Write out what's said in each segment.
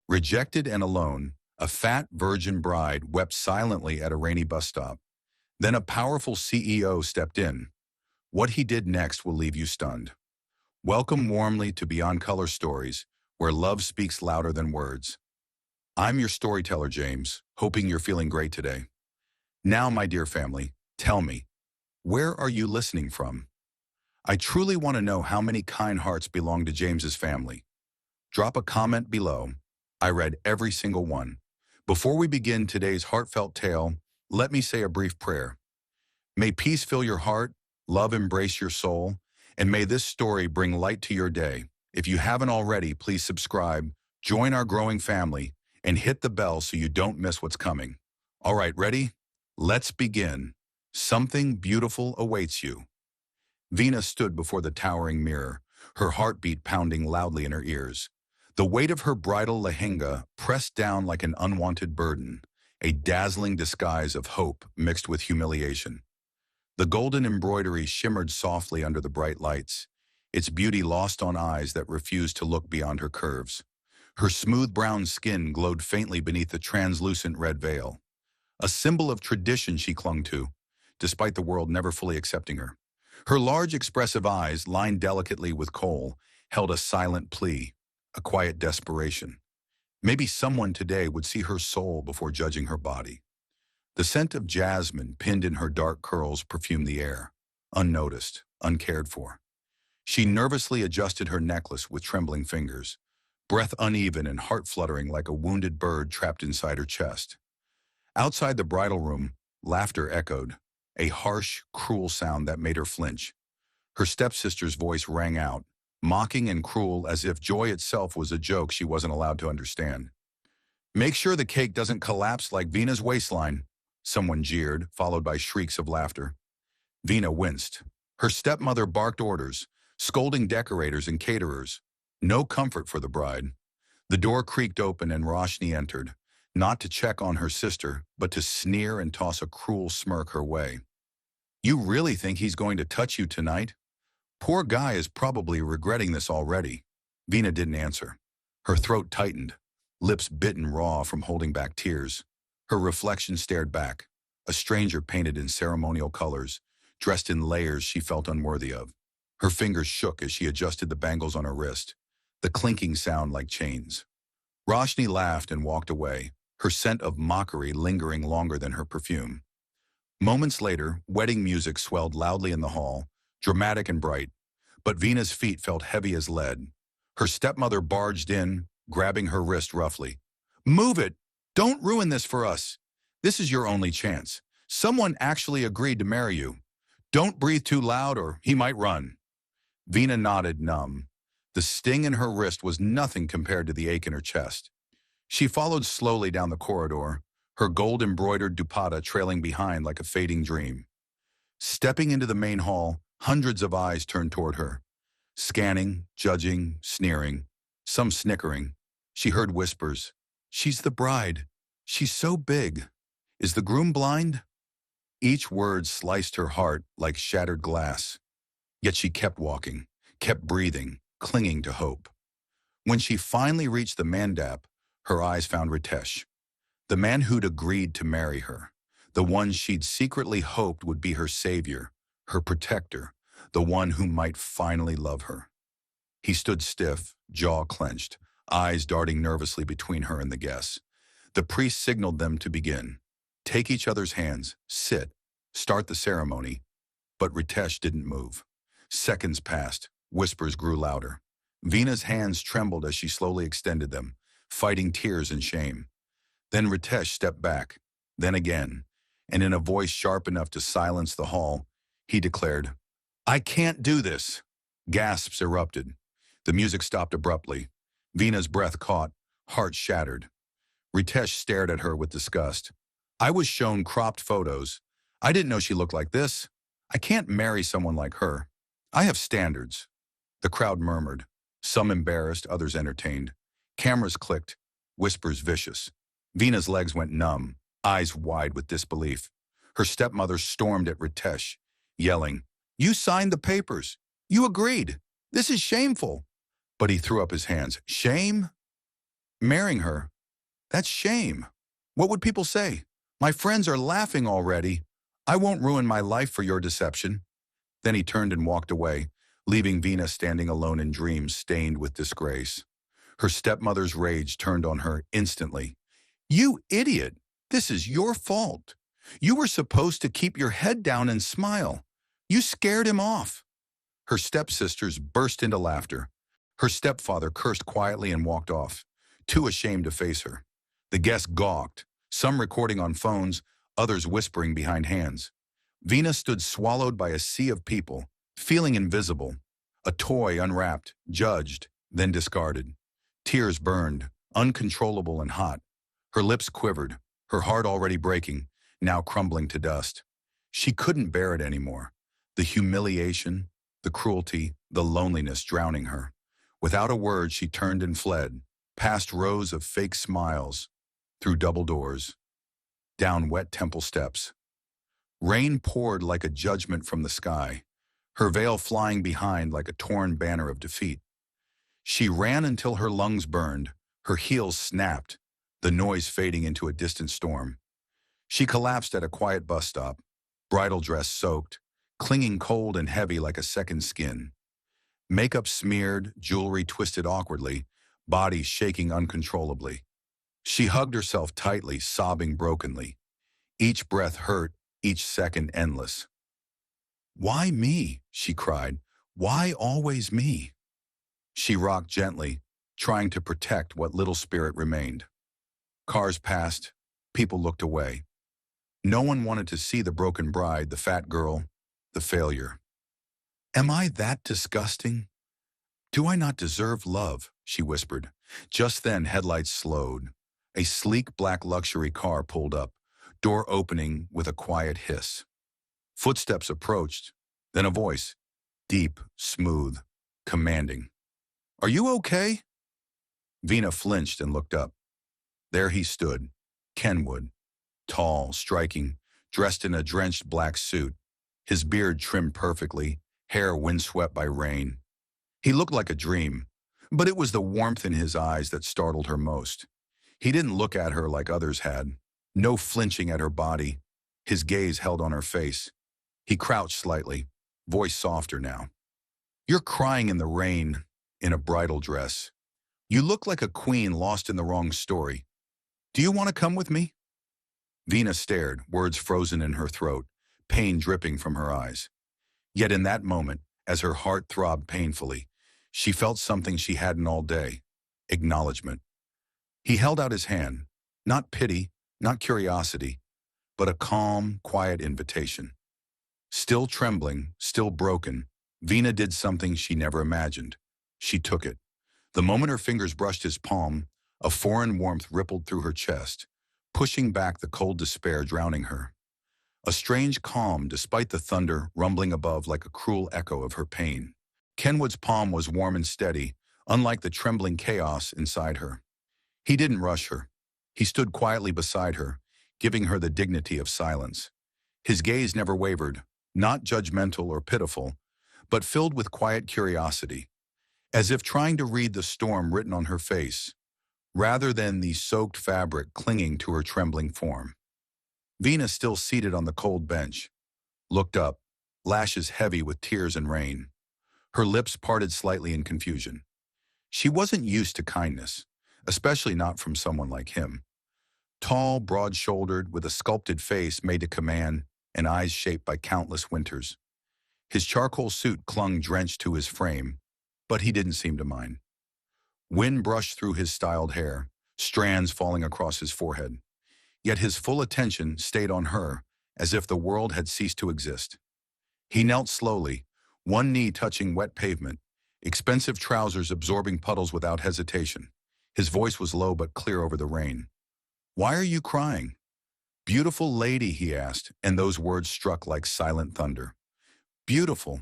Rejected and alone, a fat virgin bride wept silently at a rainy bus stop. Then a powerful CEO stepped in. What he did next will leave you stunned. Welcome warmly to Beyond Color Stories, where love speaks louder than words. I'm your storyteller, James, hoping you're feeling great today. Now, my dear family, tell me, where are you listening from? I truly want to know how many kind hearts belong to James's family. Drop a comment below. I read every single one. Before we begin today's heartfelt tale, let me say a brief prayer. May peace fill your heart, love embrace your soul, and may this story bring light to your day. If you haven't already, please subscribe, join our growing family, and hit the bell so you don't miss what's coming. All right, ready? Let's begin. Something beautiful awaits you. Vina stood before the towering mirror, her heartbeat pounding loudly in her ears. The weight of her bridal lehenga pressed down like an unwanted burden, a dazzling disguise of hope mixed with humiliation. The golden embroidery shimmered softly under the bright lights, its beauty lost on eyes that refused to look beyond her curves. Her smooth brown skin glowed faintly beneath the translucent red veil, a symbol of tradition she clung to, despite the world never fully accepting her. Her large, expressive eyes, lined delicately with kohl, held a silent plea, a quiet desperation. Maybe someone today would see her soul before judging her body. The scent of jasmine pinned in her dark curls perfumed the air, unnoticed, uncared for. She nervously adjusted her necklace with trembling fingers, breath uneven and heart fluttering like a wounded bird trapped inside her chest. Outside the bridal room, laughter echoed, a harsh, cruel sound that made her flinch. Her stepsister's voice rang out, mocking and cruel as if joy itself was a joke she wasn't allowed to understand. "Make sure the cake doesn't collapse like Vina's waistline," someone jeered, followed by shrieks of laughter. Vina winced. Her stepmother barked orders, scolding decorators and caterers. No comfort for the bride. The door creaked open and Roshni entered, not to check on her sister, but to sneer and toss a cruel smirk her way. "You really think he's going to touch you tonight? Poor guy is probably regretting this already." Vina didn't answer. Her throat tightened, lips bitten raw from holding back tears. Her reflection stared back, a stranger painted in ceremonial colors, dressed in layers she felt unworthy of. Her fingers shook as she adjusted the bangles on her wrist, the clinking sound like chains. Roshni laughed and walked away, her scent of mockery lingering longer than her perfume. Moments later, wedding music swelled loudly in the hall, dramatic and bright, but Vina's feet felt heavy as lead. Her stepmother barged in, grabbing her wrist roughly. "Move it! Don't ruin this for us! This is your only chance. Someone actually agreed to marry you. Don't breathe too loud or he might run." Vina nodded, numb. The sting in her wrist was nothing compared to the ache in her chest. She followed slowly down the corridor, her gold-embroidered dupatta trailing behind like a fading dream. Stepping into the main hall, hundreds of eyes turned toward her. Scanning, judging, sneering, some snickering. She heard whispers. "She's the bride. She's so big. Is the groom blind?" Each word sliced her heart like shattered glass. Yet she kept walking, kept breathing, clinging to hope. When she finally reached the mandap, her eyes found Ritesh, the man who'd agreed to marry her, the one she'd secretly hoped would be her savior, her protector, the one who might finally love her. He stood stiff, jaw clenched, eyes darting nervously between her and the guests. The priest signaled them to begin. Take each other's hands, sit, start the ceremony. But Ritesh didn't move. Seconds passed, whispers grew louder. Vina's hands trembled as she slowly extended them, fighting tears and shame. Then Ritesh stepped back, then again, and in a voice sharp enough to silence the hall, he declared, "I can't do this." Gasps erupted. The music stopped abruptly. Vina's breath caught, heart shattered. Ritesh stared at her with disgust. "I was shown cropped photos. I didn't know she looked like this. I can't marry someone like her. I have standards." The crowd murmured, some embarrassed, others entertained. Cameras clicked, whispers vicious. Vina's legs went numb, eyes wide with disbelief. Her stepmother stormed at Ritesh, yelling, "You signed the papers. You agreed. This is shameful." But he threw up his hands. "Shame? Marrying her? That's shame. What would people say? My friends are laughing already. I won't ruin my life for your deception. Then he turned and walked away, leaving Vina standing alone in dreams stained with disgrace. Her stepmother's rage turned on her instantly. You idiot! This is your fault. You were supposed to keep your head down and smile. You scared him off. Her stepsisters burst into laughter. Her stepfather cursed quietly and walked off, too ashamed to face her. The guests gawked, some recording on phones, others whispering behind hands. Vina stood swallowed by a sea of people, feeling invisible, a toy unwrapped, judged, then discarded. Tears burned, uncontrollable and hot. Her lips quivered, her heart already breaking, now crumbling to dust. She couldn't bear it anymore. The humiliation, the cruelty, the loneliness drowning her. Without a word, she turned and fled, past rows of fake smiles, through double doors, down wet temple steps. Rain poured like a judgment from the sky, her veil flying behind like a torn banner of defeat. She ran until her lungs burned, her heels snapped, the noise fading into a distant storm. She collapsed at a quiet bus stop, bridal dress soaked, clinging cold and heavy like a second skin. Makeup smeared, jewelry twisted awkwardly, body shaking uncontrollably. She hugged herself tightly, sobbing brokenly. Each breath hurt, each second endless. Why me? She cried. Why always me? She rocked gently, trying to protect what little spirit remained. Cars passed, people looked away. No one wanted to see the broken bride, the fat girl, the failure. Am I that disgusting? Do I not deserve love? She whispered. Just then, headlights slowed. A sleek black luxury car pulled up, door opening with a quiet hiss. Footsteps approached, then a voice, deep, smooth, commanding. Are you okay? Vina flinched and looked up. There he stood, Kenwood, tall, striking, dressed in a drenched black suit, his beard trimmed perfectly, hair windswept by rain. He looked like a dream, but it was the warmth in his eyes that startled her most. He didn't look at her like others had, no flinching at her body, his gaze held on her face. He crouched slightly, voice softer now. You're crying in the rain, in a bridal dress. You look like a queen lost in the wrong story. Do you want to come with me? Vina stared, words frozen in her throat, pain dripping from her eyes. Yet in that moment, as her heart throbbed painfully, she felt something she hadn't all day, acknowledgement. He held out his hand, not pity, not curiosity, but a calm, quiet invitation. Still trembling, still broken, Vina did something she never imagined. She took it. The moment her fingers brushed his palm, a foreign warmth rippled through her chest, pushing back the cold despair drowning her. A strange calm, despite the thunder rumbling above like a cruel echo of her pain. Kenwood's palm was warm and steady, unlike the trembling chaos inside her. He didn't rush her. He stood quietly beside her, giving her the dignity of silence. His gaze never wavered, not judgmental or pitiful, but filled with quiet curiosity, as if trying to read the storm written on her face, rather than the soaked fabric clinging to her trembling form. Vina, still seated on the cold bench, looked up, lashes heavy with tears and rain. Her lips parted slightly in confusion. She wasn't used to kindness, especially not from someone like him. Tall, broad-shouldered, with a sculpted face made to command and eyes shaped by countless winters. His charcoal suit clung drenched to his frame, but he didn't seem to mind. Wind brushed through his styled hair, strands falling across his forehead. Yet his full attention stayed on her, as if the world had ceased to exist. He knelt slowly, one knee touching wet pavement, expensive trousers absorbing puddles without hesitation. His voice was low but clear over the rain. Why are you crying? Beautiful lady, he asked, and those words struck like silent thunder. Beautiful.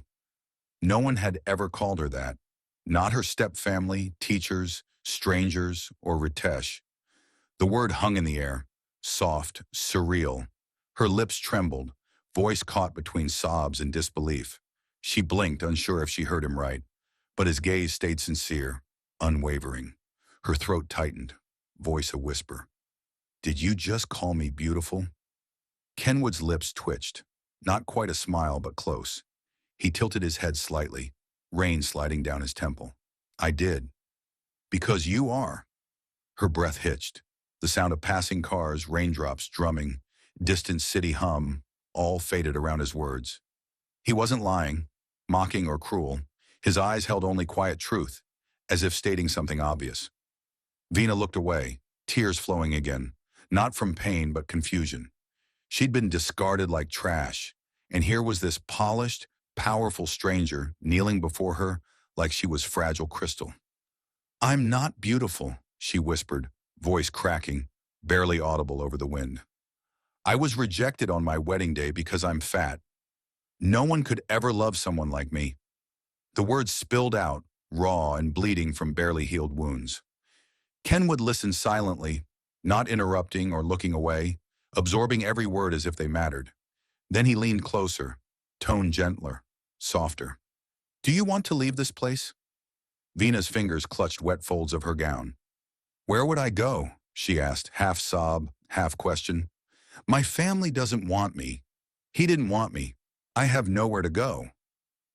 No one had ever called her that. Not her stepfamily, teachers, strangers, or Ritesh. The word hung in the air, soft, surreal. Her lips trembled, voice caught between sobs and disbelief. She blinked, unsure if she heard him right, but his gaze stayed sincere, unwavering. Her throat tightened. voice a whisper. Did you just call me beautiful? Kenwood's lips twitched. Not quite a smile, but close. He tilted his head slightly, rain sliding down his temple. I did. Because you are. Her breath hitched. The sound of passing cars, raindrops drumming, distant city hum, all faded around his words. He wasn't lying, mocking or cruel. His eyes held only quiet truth, as if stating something obvious. Vina looked away, tears flowing again, not from pain but confusion. She'd been discarded like trash, and here was this polished, powerful stranger kneeling before her like she was fragile crystal. I'm not beautiful, she whispered, voice cracking, barely audible over the wind. I was rejected on my wedding day because I'm fat. No one could ever love someone like me. The words spilled out, raw and bleeding from barely healed wounds. Kenwood listened silently, not interrupting or looking away, absorbing every word as if they mattered. Then he leaned closer, tone gentler, softer. Do you want to leave this place? Vina's fingers clutched wet folds of her gown. Where would I go? She asked, half sob, half question. My family doesn't want me. He didn't want me. I have nowhere to go.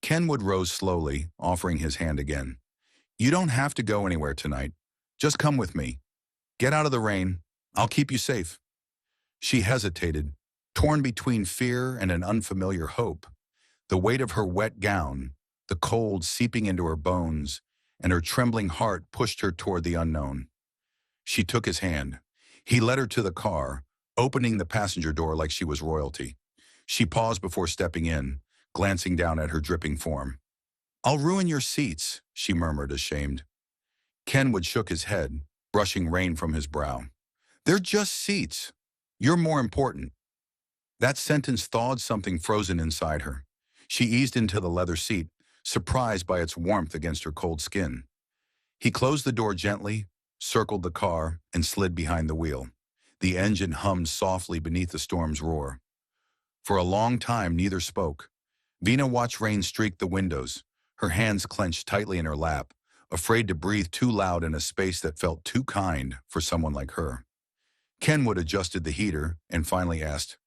Kenwood rose slowly, offering his hand again. You don't have to go anywhere tonight. Just come with me. Get out of the rain. I'll keep you safe. She hesitated, torn between fear and an unfamiliar hope. The weight of her wet gown, the cold seeping into her bones, and her trembling heart pushed her toward the unknown. She took his hand. He led her to the car, opening the passenger door like she was royalty. She paused before stepping in, glancing down at her dripping form. I'll ruin your seats, she murmured, ashamed. Kenwood shook his head, brushing rain from his brow. They're just seats. You're more important. That sentence thawed something frozen inside her. She eased into the leather seat, surprised by its warmth against her cold skin. He closed the door gently, circled the car, and slid behind the wheel. The engine hummed softly beneath the storm's roar. For a long time, neither spoke. Vina watched rain streak the windows, her hands clenched tightly in her lap, afraid to breathe too loud in a space that felt too kind for someone like her. Kenwood adjusted the heater and finally asked,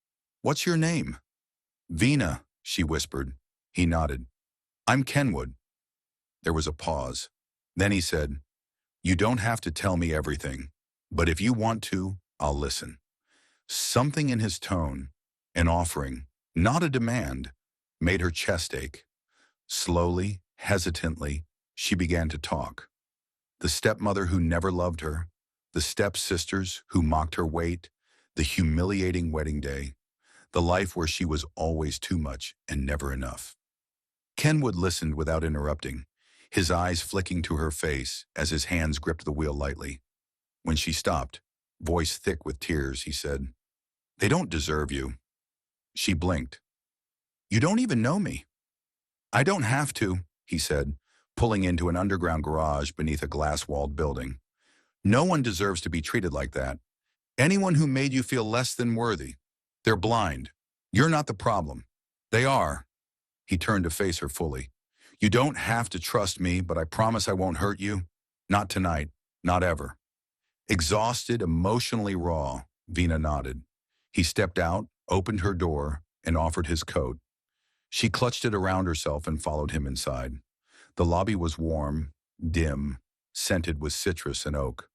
What's your name? Vina, she whispered. He nodded. I'm Kenwood. There was a pause. Then he said, You don't have to tell me everything, but if you want to, I'll listen. Something in his tone, an offering, not a demand, made her chest ache. Slowly, hesitantly, she began to talk. The stepmother who never loved her, the stepsisters who mocked her weight, the humiliating wedding day, the life where she was always too much and never enough. Kenwood listened without interrupting, his eyes flicking to her face as his hands gripped the wheel lightly. When she stopped, voice thick with tears, he said, They don't deserve you. She blinked. You don't even know me. I don't have to, he said, pulling into an underground garage beneath a glass-walled building. No one deserves to be treated like that. Anyone who made you feel less than worthy. They're blind. You're not the problem. They are. He turned to face her fully. You don't have to trust me, but I promise I won't hurt you. Not tonight. Not ever. Exhausted, emotionally raw, Vina nodded. He stepped out, opened her door, and offered his coat. She clutched it around herself and followed him inside. The lobby was warm, dim, scented with citrus and oak.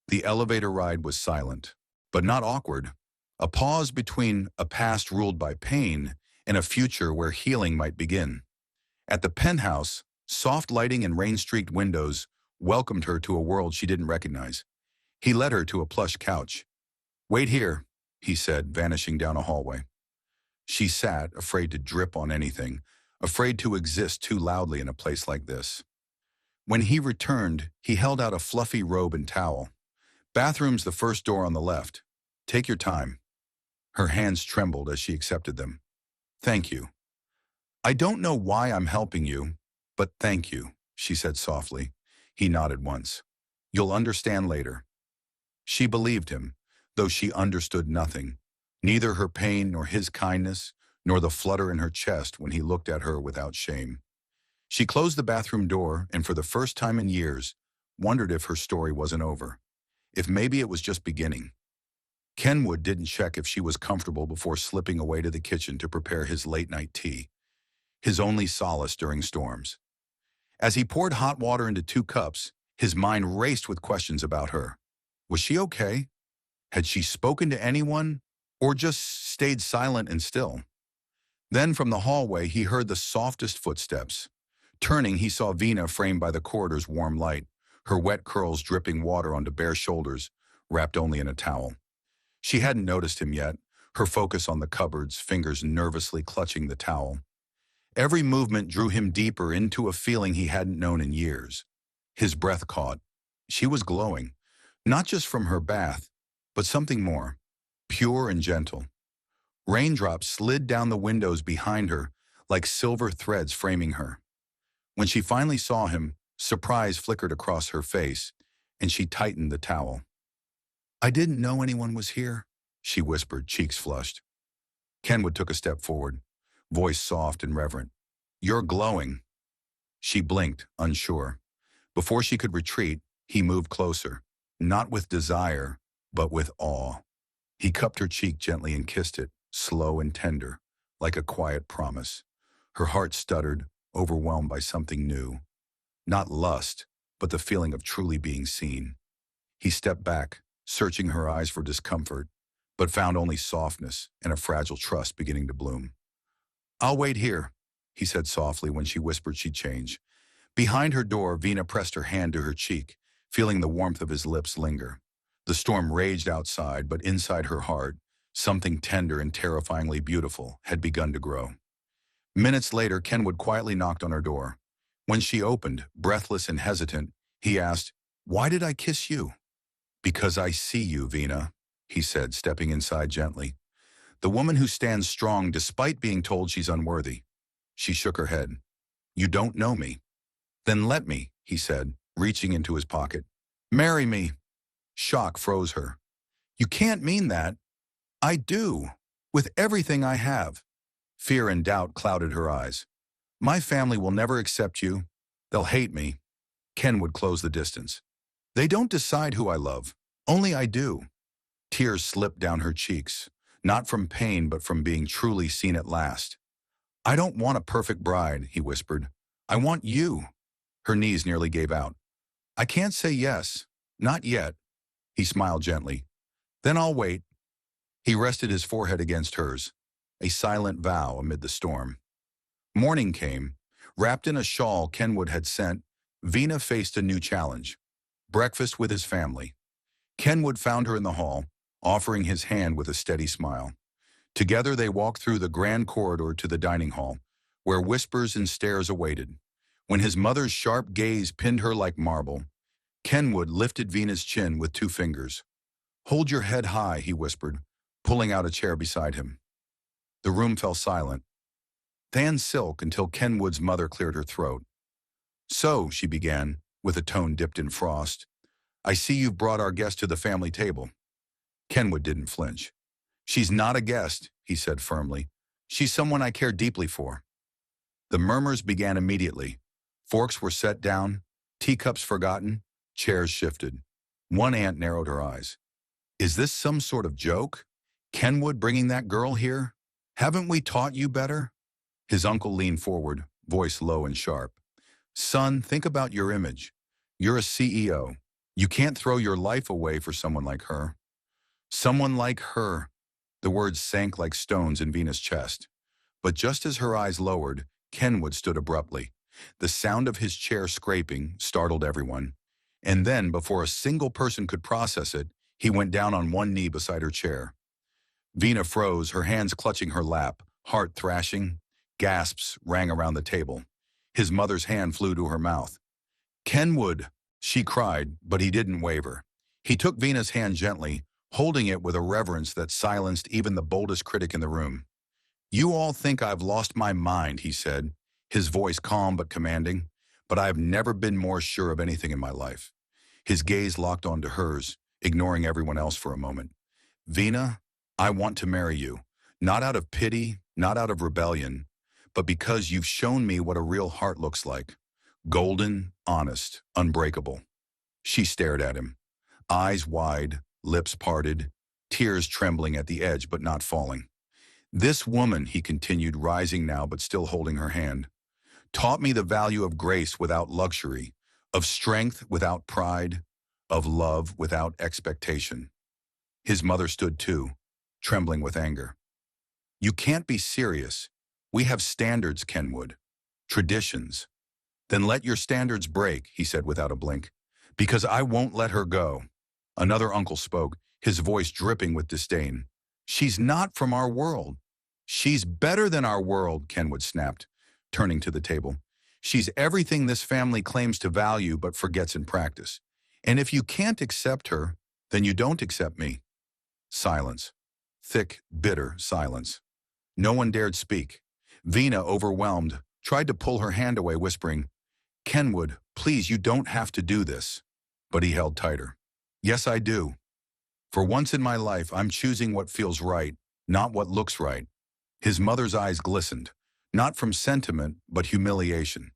The elevator ride was silent, but not awkward. A pause between a past ruled by pain and a future where healing might begin. At the penthouse, soft lighting and rain-streaked windows welcomed her to a world she didn't recognize. He led her to a plush couch. Wait here, he said, vanishing down a hallway. She sat, afraid to drip on anything, afraid to exist too loudly in a place like this. When he returned, he held out a fluffy robe and towel. Bathroom's the first door on the left. Take your time. Her hands trembled as she accepted them. Thank you. I don't know why I'm helping you, but thank you, she said softly. He nodded once. You'll understand later. She believed him, though she understood nothing, neither her pain nor his kindness, nor the flutter in her chest when he looked at her without shame. She closed the bathroom door and for the first time in years, wondered if her story wasn't over. if maybe it was just beginning. Kenwood didn't check if she was comfortable before slipping away to the kitchen to prepare his late-night tea, his only solace during storms. As he poured hot water into 2 cups, his mind raced with questions about her. Was she okay? Had she spoken to anyone? Or just stayed silent and still? Then from the hallway he heard the softest footsteps. Turning, he saw Vina framed by the corridor's warm light, her wet curls dripping water onto bare shoulders, wrapped only in a towel. She hadn't noticed him yet, her focus on the cupboards, fingers nervously clutching the towel. Every movement drew him deeper into a feeling he hadn't known in years. His breath caught. She was glowing, not just from her bath, but something more, pure and gentle. Raindrops slid down the windows behind her, like silver threads framing her. When she finally saw him, surprise flickered across her face, and she tightened the towel. "I didn't know anyone was here," she whispered, cheeks flushed. Kenwood took a step forward, voice soft and reverent. "You're glowing." She blinked, unsure. Before she could retreat, he moved closer, not with desire, but with awe. He cupped her cheek gently and kissed it, slow and tender, like a quiet promise. Her heart stuttered, overwhelmed by something new. Not lust, but the feeling of truly being seen. He stepped back, searching her eyes for discomfort, but found only softness and a fragile trust beginning to bloom. "I'll wait here," he said softly when she whispered she'd change. Behind her door, Vina pressed her hand to her cheek, feeling the warmth of his lips linger. The storm raged outside, but inside her heart, something tender and terrifyingly beautiful had begun to grow. Minutes later, Kenwood quietly knocked on her door. When she opened, breathless and hesitant, he asked, "Why did I kiss you?" "Because I see you, Vina," he said, stepping inside gently. "The woman who stands strong despite being told she's unworthy." She shook her head. "You don't know me." "Then let me," he said, reaching into his pocket. "Marry me." Shock froze her. "You can't mean that." "I do, with everything I have." Fear and doubt clouded her eyes. "My family will never accept you. They'll hate me." Kenwood closed the distance. "They don't decide who I love. Only I do." Tears slipped down her cheeks, not from pain but from being truly seen at last. "I don't want a perfect bride," he whispered. "I want you." Her knees nearly gave out. "I can't say yes. Not yet." He smiled gently. "Then I'll wait." He rested his forehead against hers, a silent vow amid the storm. Morning came. Wrapped in a shawl Kenwood had sent, Vina faced a new challenge. Breakfast with his family. Kenwood found her in the hall, offering his hand with a steady smile. Together they walked through the grand corridor to the dining hall, where whispers and stares awaited. When his mother's sharp gaze pinned her like marble, Kenwood lifted Vina's chin with 2 fingers. "Hold your head high," he whispered, pulling out a chair beside him. The room fell silent, than silk until Kenwood's mother cleared her throat. "So," she began, with a tone dipped in frost, "I see you've brought our guest to the family table." Kenwood didn't flinch. "She's not a guest," he said firmly. "She's someone I care deeply for." The murmurs began immediately. Forks were set down, teacups forgotten, chairs shifted. One aunt narrowed her eyes. "Is this some sort of joke? Kenwood bringing that girl here? Haven't we taught you better?" His uncle leaned forward, voice low and sharp. "Son, think about your image. You're a CEO. You can't throw your life away for someone like her." "Someone like her." The words sank like stones in Vina's chest. But just as her eyes lowered, Kenwood stood abruptly. The sound of his chair scraping startled everyone. And then, before a single person could process it, he went down on one knee beside her chair. Vina froze, her hands clutching her lap, heart thrashing. Gasps rang around the table. His mother's hand flew to her mouth. "Kenwood!" she cried, but he didn't waver. He took Vina's hand gently, holding it with a reverence that silenced even the boldest critic in the room. "You all think I've lost my mind," he said, his voice calm but commanding, "but I have never been more sure of anything in my life." His gaze locked onto hers, ignoring everyone else for a moment. "Vina, I want to marry you, not out of pity, not out of rebellion, but because you've shown me what a real heart looks like. Golden, honest, unbreakable." She stared at him. eyes wide, lips parted, tears trembling at the edge but not falling. This woman, he continued, rising now but still holding her hand, taught me the value of grace without luxury, of strength without pride, of love without expectation. His mother stood too, trembling with anger. You can't be serious. We have standards, Kenwood. Traditions. Then let your standards break, he said without a blink, because I won't let her go. Another uncle spoke, his voice dripping with disdain. She's not from our world. She's better than our world, Kenwood snapped, turning to the table. She's everything this family claims to value but forgets in practice. And if you can't accept her, then you don't accept me. Silence. Thick, bitter silence. No one dared speak. Vina, overwhelmed, tried to pull her hand away, whispering, Kenwood, please, you don't have to do this. But he held tighter. Yes, I do. For once in my life, I'm choosing what feels right, not what looks right. His mother's eyes glistened, not from sentiment, but humiliation.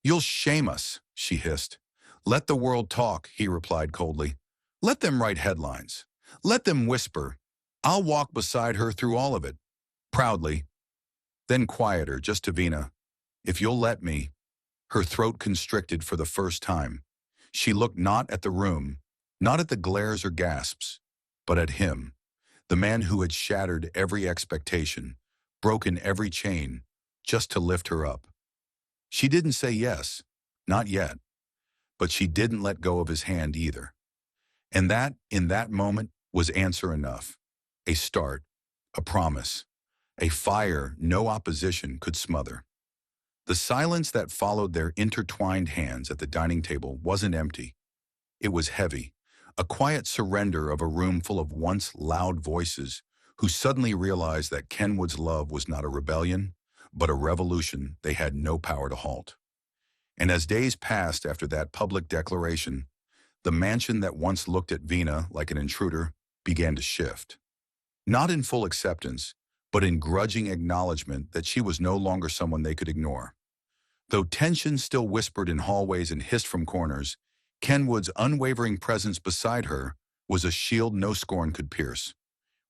You'll shame us, she hissed. Let the world talk, he replied coldly. Let them write headlines. Let them whisper. I'll walk beside her through all of it. Proudly. Then quieter, just to Vina. If you'll let me. Her throat constricted for the first time. She looked not at the room, not at the glares or gasps, but at him, the man who had shattered every expectation, broken every chain, just to lift her up. She didn't say yes, not yet, but she didn't let go of his hand either. And that, in that moment, was answer enough. A start, a promise, a fire no opposition could smother. The silence that followed their intertwined hands at the dining table wasn't empty. It was heavy, a quiet surrender of a room full of once loud voices who suddenly realized that Kenwood's love was not a rebellion, but a revolution they had no power to halt. And as days passed after that public declaration, the mansion that once looked at Vina like an intruder began to shift. Not in full acceptance, but in grudging acknowledgement that she was no longer someone they could ignore. Though tension still whispered in hallways and hissed from corners, Kenwood's unwavering presence beside her was a shield no scorn could pierce.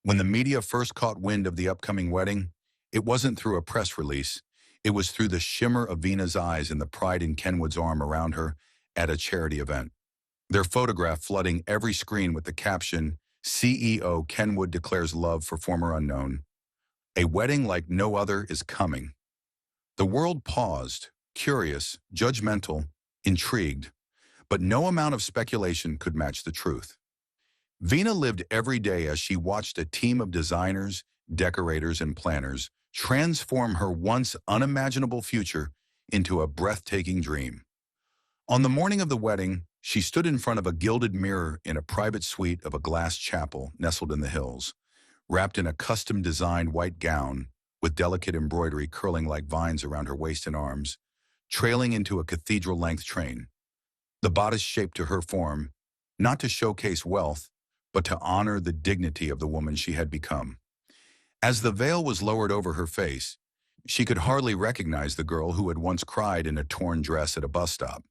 When the media first caught wind of the upcoming wedding, it wasn't through a press release. It was through the shimmer of Vina's eyes and the pride in Kenwood's arm around her at a charity event. Their photograph flooding every screen with the caption, CEO Kenwood declares love for former unknown. A wedding like no other is coming. The world paused, curious, judgmental, intrigued, but no amount of speculation could match the truth. Vina lived every day as she watched a team of designers, decorators, and planners transform her once unimaginable future into a breathtaking dream. On the morning of the wedding, she stood in front of a gilded mirror in a private suite of a glass chapel nestled in the hills, wrapped in a custom-designed white gown with delicate embroidery curling like vines around her waist and arms, trailing into a cathedral-length train. The bodice shaped to her form, not to showcase wealth, but to honor the dignity of the woman she had become. As the veil was lowered over her face, she could hardly recognize the girl who had once cried in a torn dress at a bus stop.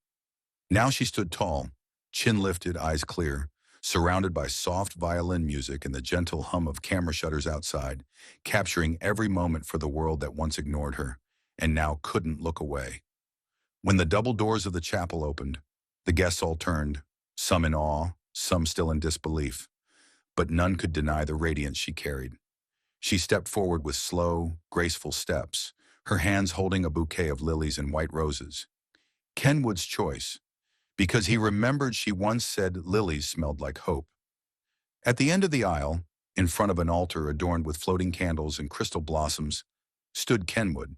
Now she stood tall, chin lifted, eyes clear, surrounded by soft violin music and the gentle hum of camera shutters outside, capturing every moment for the world that once ignored her and now couldn't look away. When the double doors of the chapel opened, the guests all turned, some in awe, some still in disbelief, but none could deny the radiance she carried. She stepped forward with slow, graceful steps, her hands holding a bouquet of lilies and white roses. Kenwood's choice, because he remembered she once said lilies smelled like hope. At the end of the aisle, in front of an altar adorned with floating candles and crystal blossoms, stood Kenwood,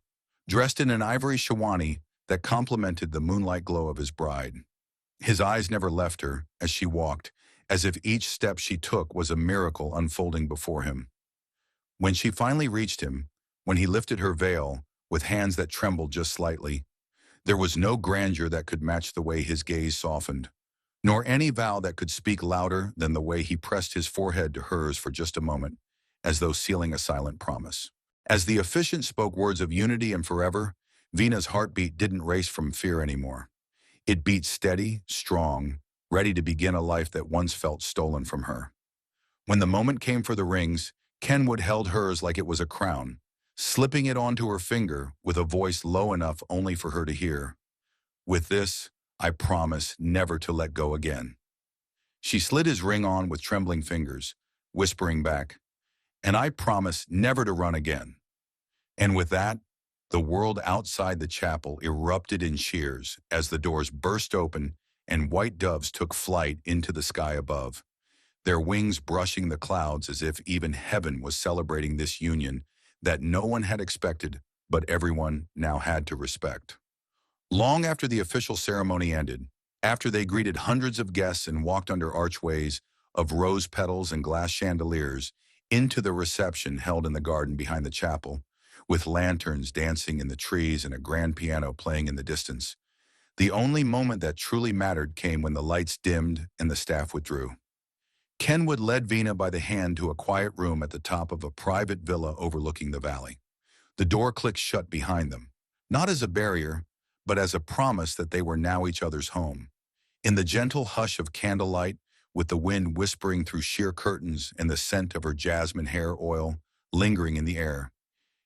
dressed in an ivory shawani that complemented the moonlight glow of his bride. His eyes never left her as she walked, as if each step she took was a miracle unfolding before him. When she finally reached him, when he lifted her veil, with hands that trembled just slightly, there was no grandeur that could match the way his gaze softened, nor any vow that could speak louder than the way he pressed his forehead to hers for just a moment, as though sealing a silent promise. As the officiant spoke words of unity and forever, Vina's heartbeat didn't race from fear anymore. It beat steady, strong, ready to begin a life that once felt stolen from her. When the moment came for the rings, Kenwood held hers like it was a crown, slipping it onto her finger with a voice low enough only for her to hear. "With this, I promise never to let go again." She slid his ring on with trembling fingers, whispering back, "And I promise never to run again." And with that, the world outside the chapel erupted in cheers as the doors burst open and white doves took flight into the sky above, their wings brushing the clouds as if even heaven was celebrating this union that no one had expected, but everyone now had to respect. Long after the official ceremony ended, after they greeted hundreds of guests and walked under archways of rose petals and glass chandeliers into the reception held in the garden behind the chapel, with lanterns dancing in the trees and a grand piano playing in the distance, the only moment that truly mattered came when the lights dimmed and the staff withdrew. Kenwood led Vina by the hand to a quiet room at the top of a private villa overlooking the valley. The door clicked shut behind them, not as a barrier, but as a promise that they were now each other's home. In the gentle hush of candlelight, with the wind whispering through sheer curtains and the scent of her jasmine hair oil lingering in the air,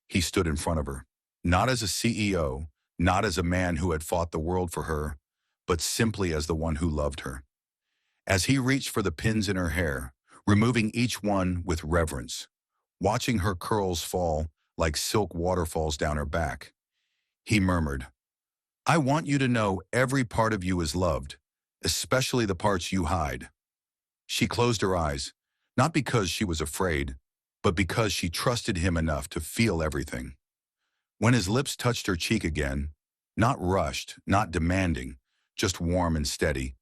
he stood in front of her, not as a CEO, not as a man who had fought the world for her, but simply as the one who loved her. As he reached for the pins in her hair, removing each one with reverence, watching her curls fall like silk waterfalls down her back, he murmured, "I want you to know every part of you is loved, especially the parts you hide." She closed her eyes, not because she was afraid, but because she trusted him enough to feel everything. When his lips touched her cheek again, not rushed, not demanding, just warm and steady,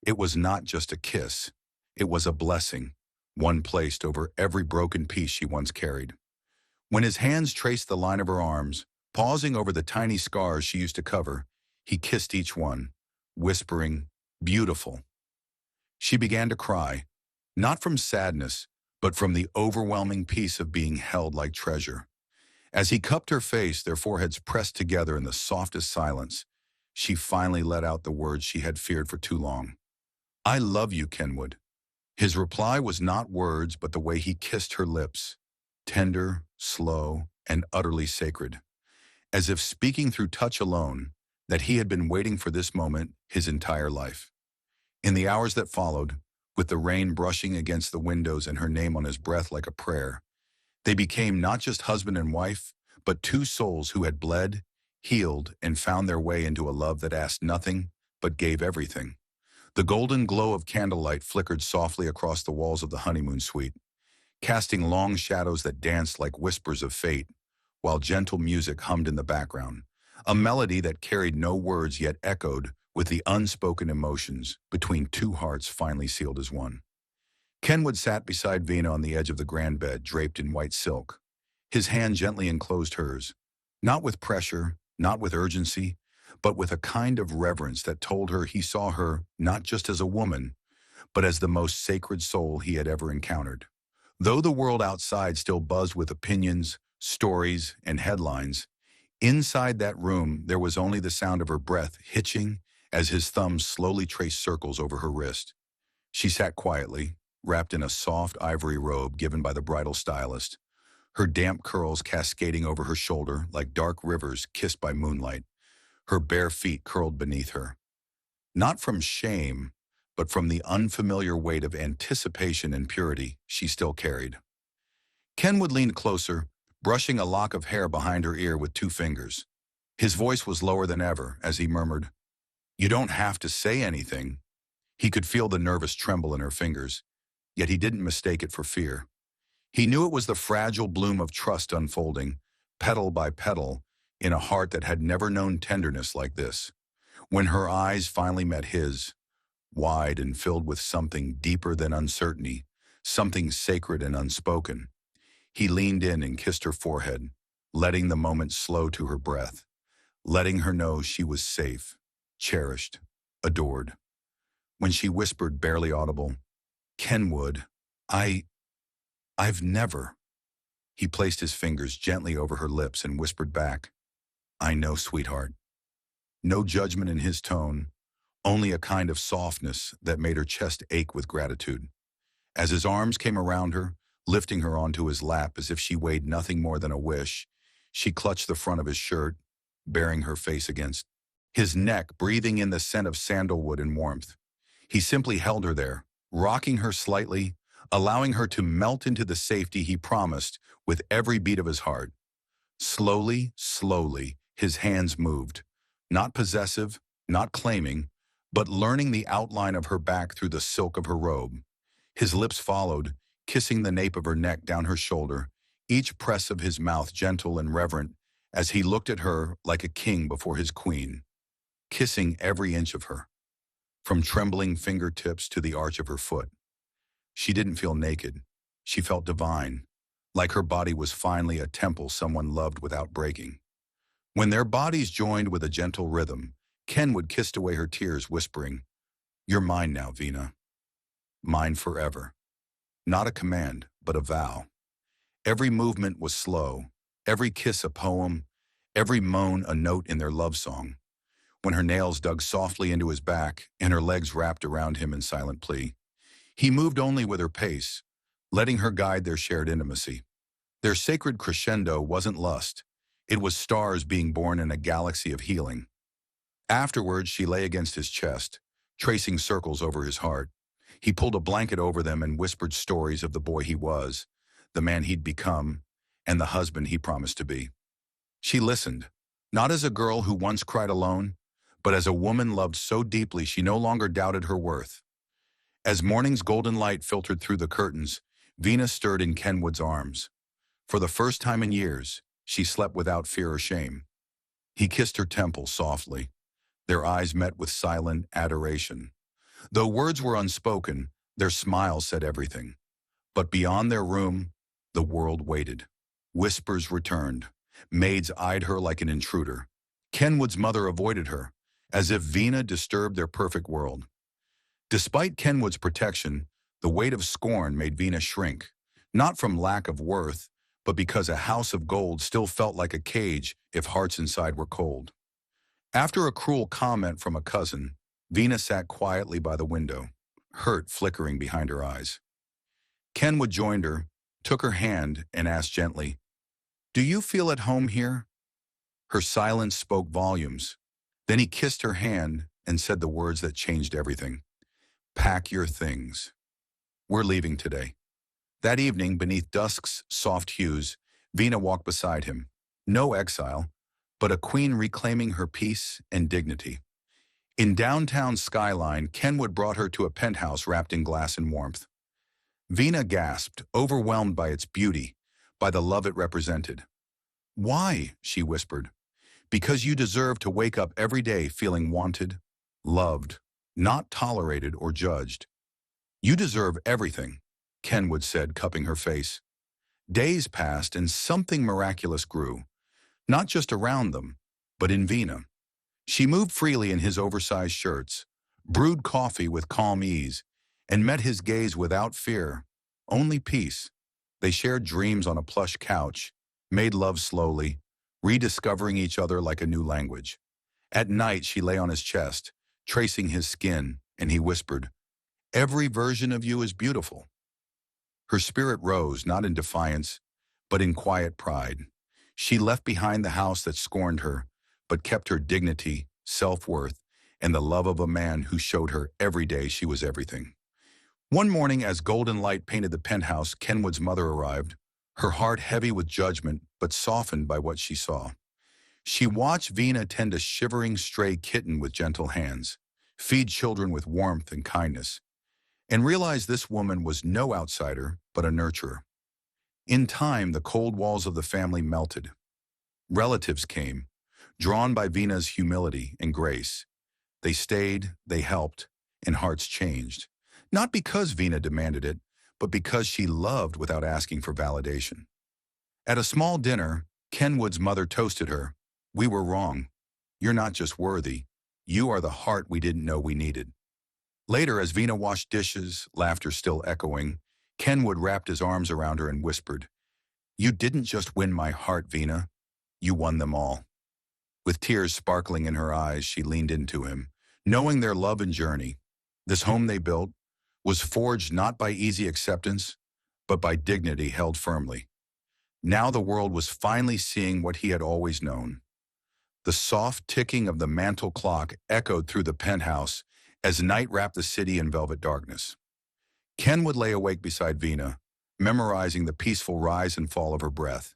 it was not just a kiss. It was a blessing, one placed over every broken piece she once carried. When his hands traced the line of her arms, pausing over the tiny scars she used to cover, he kissed each one, whispering, "Beautiful." She began to cry, not from sadness, but from the overwhelming peace of being held like treasure. As he cupped her face, their foreheads pressed together in the softest silence, she finally let out the words she had feared for too long. "I love you, Kenwood." His reply was not words, but the way he kissed her lips, tender, slow, and utterly sacred, as if speaking through touch alone, that he had been waiting for this moment his entire life. In the hours that followed, with the rain brushing against the windows and her name on his breath like a prayer, they became not just husband and wife, but two souls who had bled, healed, and found their way into a love that asked nothing, but gave everything. The golden glow of candlelight flickered softly across the walls of the honeymoon suite, casting long shadows that danced like whispers of fate, while gentle music hummed in the background, a melody that carried no words yet echoed with the unspoken emotions between two hearts finally sealed as one. Kenwood sat beside Vina on the edge of the grand bed, draped in white silk. His hand gently enclosed hers, not with pressure, not with urgency, but with a kind of reverence that told her he saw her not just as a woman, but as the most sacred soul he had ever encountered. Though the world outside still buzzed with opinions, stories, and headlines, inside that room there was only the sound of her breath hitching as his thumbs slowly traced circles over her wrist. She sat quietly, wrapped in a soft ivory robe given by the bridal stylist, her damp curls cascading over her shoulder like dark rivers kissed by moonlight, her bare feet curled beneath her. Not from shame, but from the unfamiliar weight of anticipation and purity she still carried. Kenwood leaned closer, brushing a lock of hair behind her ear with two fingers. His voice was lower than ever as he murmured, "You don't have to say anything." He could feel the nervous tremble in her fingers, yet he didn't mistake it for fear. He knew it was the fragile bloom of trust unfolding, petal by petal, in a heart that had never known tenderness like this. When her eyes finally met his, wide and filled with something deeper than uncertainty, something sacred and unspoken, he leaned in and kissed her forehead, letting the moment slow to her breath, letting her know she was safe, cherished, adored. When she whispered, barely audible, "Kenwood, I've never." He placed his fingers gently over her lips and whispered back, "I know, sweetheart." No judgment in his tone, only a kind of softness that made her chest ache with gratitude. As his arms came around her, lifting her onto his lap as if she weighed nothing more than a wish, she clutched the front of his shirt, bearing her face against his neck, breathing in the scent of sandalwood and warmth. He simply held her there, rocking her slightly, allowing her to melt into the safety he promised with every beat of his heart. Slowly, slowly, his hands moved, not possessive, not claiming, but learning the outline of her back through the silk of her robe. His lips followed, kissing the nape of her neck down her shoulder, each press of his mouth gentle and reverent as he looked at her like a king before his queen, kissing every inch of her, from trembling fingertips to the arch of her foot. She didn't feel naked. She felt divine, like her body was finally a temple someone loved without breaking. When their bodies joined with a gentle rhythm, Kenwood kissed away her tears, whispering, "You're mine now, Vina. Mine forever." Not a command, but a vow. Every movement was slow, every kiss a poem, every moan a note in their love song. When her nails dug softly into his back and her legs wrapped around him in silent plea, he moved only with her pace, letting her guide their shared intimacy. Their sacred crescendo wasn't lust. It was stars being born in a galaxy of healing. Afterwards, she lay against his chest, tracing circles over his heart. He pulled a blanket over them and whispered stories of the boy he was, the man he'd become, and the husband he promised to be. She listened, not as a girl who once cried alone, but as a woman loved so deeply she no longer doubted her worth. As morning's golden light filtered through the curtains, Vina stirred in Kenwood's arms. For the first time in years, she slept without fear or shame. He kissed her temple softly. Their eyes met with silent adoration. Though words were unspoken, their smiles said everything. But beyond their room, the world waited. Whispers returned. Maids eyed her like an intruder. Kenwood's mother avoided her, as if Vina disturbed their perfect world. Despite Kenwood's protection, the weight of scorn made Vina shrink, not from lack of worth, but because a house of gold still felt like a cage if hearts inside were cold. After a cruel comment from a cousin, Vina sat quietly by the window, hurt flickering behind her eyes. Kenwood joined her, took her hand, and asked gently, "Do you feel at home here?" Her silence spoke volumes. Then he kissed her hand and said the words that changed everything. "Pack your things. We're leaving today." That evening, beneath dusk's soft hues, Vina walked beside him. No exile, but a queen reclaiming her peace and dignity. In downtown Skyline, Kenwood brought her to a penthouse wrapped in glass and warmth. Vina gasped, overwhelmed by its beauty, by the love it represented. "Why?" she whispered. "Because you deserve to wake up every day feeling wanted, loved, not tolerated or judged. You deserve everything," Kenwood said, cupping her face. Days passed and something miraculous grew, not just around them, but in Vina. She moved freely in his oversized shirts, brewed coffee with calm ease, and met his gaze without fear, only peace. They shared dreams on a plush couch, made love slowly, rediscovering each other like a new language. At night, she lay on his chest, tracing his skin, and he whispered, "Every version of you is beautiful." Her spirit rose, not in defiance, but in quiet pride. She left behind the house that scorned her, but kept her dignity, self-worth, and the love of a man who showed her every day she was everything. One morning, as golden light painted the penthouse, Kenwood's mother arrived, her heart heavy with judgment, but softened by what she saw. She watched Vina tend a shivering stray kitten with gentle hands, feed children with warmth and kindness, and realized this woman was no outsider, but a nurturer. In time, the cold walls of the family melted. Relatives came, drawn by Vina's humility and grace. They stayed, they helped, and hearts changed. Not because Vina demanded it, but because she loved without asking for validation. At a small dinner, Kenwood's mother toasted her. "We were wrong. You're not just worthy. You are the heart we didn't know we needed." Later, as Vina washed dishes, laughter still echoing, Kenwood wrapped his arms around her and whispered, "You didn't just win my heart, Vina. You won them all." With tears sparkling in her eyes, she leaned into him, Knowing their love and journey, this home they built was forged not by easy acceptance, but by dignity held firmly. Now the world was finally seeing what he had always known. The soft ticking of the mantel clock echoed through the penthouse as night wrapped the city in velvet darkness. Ken would lay awake beside Vina, memorizing the peaceful rise and fall of her breath,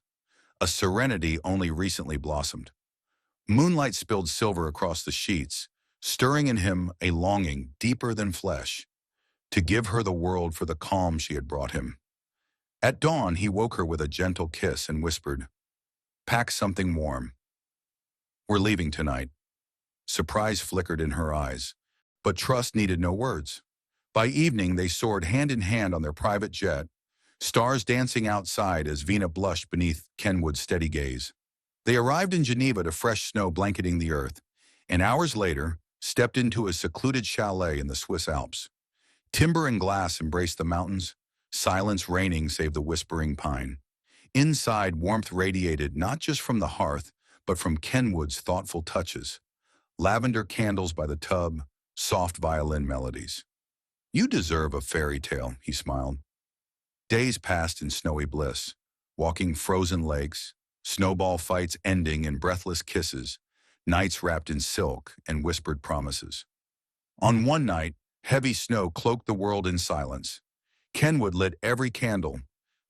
a serenity only recently blossomed. Moonlight spilled silver across the sheets, stirring in him a longing deeper than flesh, to give her the world for the calm she had brought him. At dawn, he woke her with a gentle kiss and whispered, "Pack something warm. We're leaving tonight." Surprise flickered in her eyes, but trust needed no words. By evening, they soared hand in hand on their private jet, stars dancing outside as Vina blushed beneath Kenwood's steady gaze. They arrived in Geneva to fresh snow blanketing the earth, and hours later, stepped into a secluded chalet in the Swiss Alps. Timber and glass embraced the mountains, silence reigning save the whispering pine. Inside, warmth radiated not just from the hearth, but from Kenwood's thoughtful touches. Lavender candles by the tub, soft violin melodies. "You deserve a fairy tale," he smiled. Days passed in snowy bliss, walking frozen lakes, snowball fights ending in breathless kisses, nights wrapped in silk and whispered promises. On one night, heavy snow cloaked the world in silence. Kenwood lit every candle,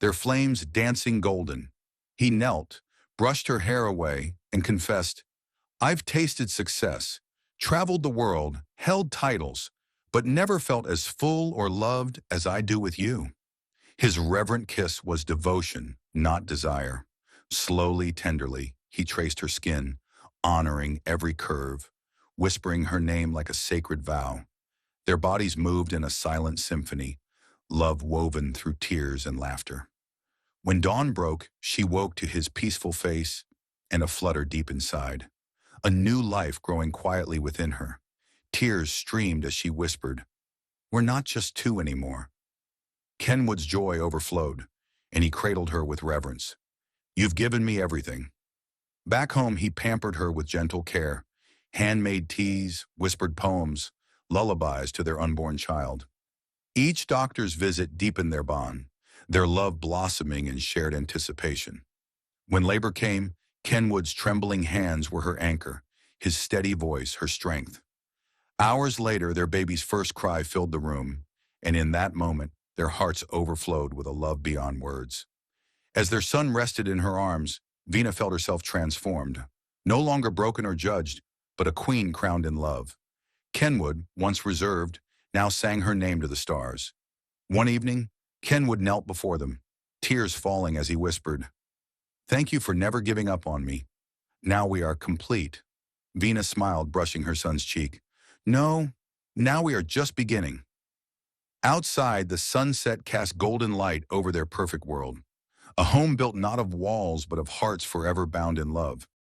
their flames dancing golden. He knelt, brushed her hair away, and confessed, "I've tasted success, traveled the world, held titles, but never felt as full or loved as I do with you." His reverent kiss was devotion, not desire. Slowly, tenderly, he traced her skin, honoring every curve, whispering her name like a sacred vow. Their bodies moved in a silent symphony, love woven through tears and laughter. When dawn broke, she woke to his peaceful face and a flutter deep inside, a new life growing quietly within her. Tears streamed as she whispered, "We're not just two anymore." Kenwood's joy overflowed, and he cradled her with reverence. "You've given me everything." Back home, he pampered her with gentle care, handmade teas, whispered poems, lullabies to their unborn child. Each doctor's visit deepened their bond, their love blossoming in shared anticipation. When labor came, Kenwood's trembling hands were her anchor, his steady voice her strength. Hours later, their baby's first cry filled the room, and in that moment, their hearts overflowed with a love beyond words. As their son rested in her arms, Vina felt herself transformed, no longer broken or judged, but a queen crowned in love. Kenwood, once reserved, now sang her name to the stars. One evening, Kenwood knelt before them, tears falling as he whispered, "Thank you for never giving up on me. Now we are complete." Vina smiled, brushing her son's cheek. "No, now we are just beginning." Outside, the sunset cast golden light over their perfect world. A home built not of walls, but of hearts forever bound in love.